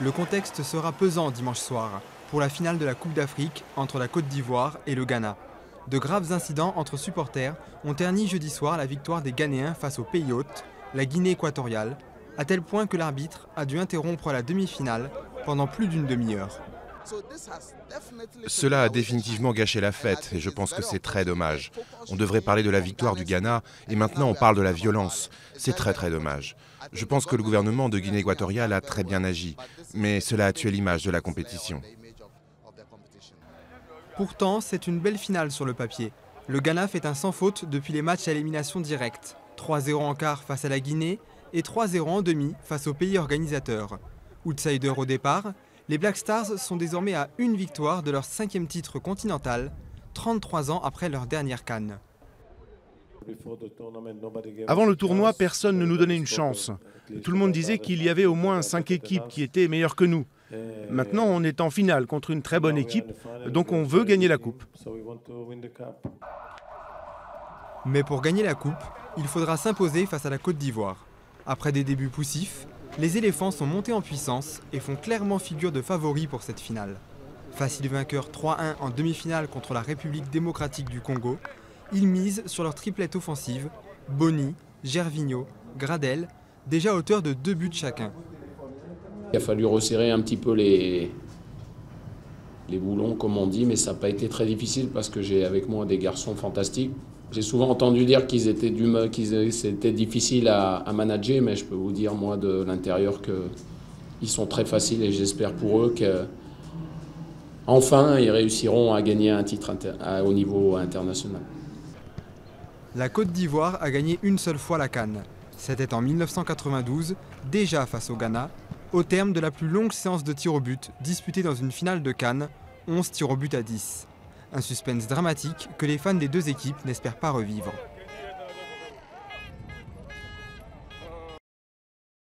Le contexte sera pesant dimanche soir pour la finale de la Coupe d'Afrique entre la Côte d'Ivoire et le Ghana. De graves incidents entre supporters ont terni jeudi soir la victoire des Ghanéens face au pays hôte, la Guinée équatoriale, à tel point que l'arbitre a dû interrompre la demi-finale pendant plus d'une demi-heure. Cela a définitivement gâché la fête et je pense que c'est très dommage. On devrait parler de la victoire du Ghana et maintenant on parle de la violence. C'est très dommage. Je pense que le gouvernement de Guinée équatoriale a très bien agi, mais cela a tué l'image de la compétition. Pourtant, c'est une belle finale sur le papier. Le Ghana fait un sans faute depuis les matchs à élimination directe. 3-0 en quart face à la Guinée et 3-0 en demi face au pays organisateur. Outsider au départ, les Black Stars sont désormais à une victoire de leur 5e titre continental, 33 ans après leur dernière CAN. Avant le tournoi, personne ne nous donnait une chance. Tout le monde disait qu'il y avait au moins 5 équipes qui étaient meilleures que nous. Maintenant, on est en finale contre une très bonne équipe, donc on veut gagner la coupe. Mais pour gagner la coupe, il faudra s'imposer face à la Côte d'Ivoire. Après des débuts poussifs, les éléphants sont montés en puissance et font clairement figure de favoris pour cette finale. Facile vainqueur 3-1 en demi-finale contre la République démocratique du Congo, ils misent sur leur triplette offensive, Boni, Gervinho, Gradel, déjà auteurs de 2 buts chacun. Il a fallu resserrer un petit peu les boulons, comme on dit, mais ça n'a pas été très difficile parce que j'ai avec moi des garçons fantastiques. J'ai souvent entendu dire qu'ils c'était difficile à manager, mais je peux vous dire, moi, de l'intérieur, qu'ils sont très faciles et j'espère pour eux qu'enfin, ils réussiront à gagner un titre au niveau international. La Côte d'Ivoire a gagné une seule fois la CAN. C'était en 1992, déjà face au Ghana, au terme de la plus longue séance de tir au but disputée dans une finale de CAN, 11 tirs au but à 10. Un suspense dramatique que les fans des deux équipes n'espèrent pas revivre.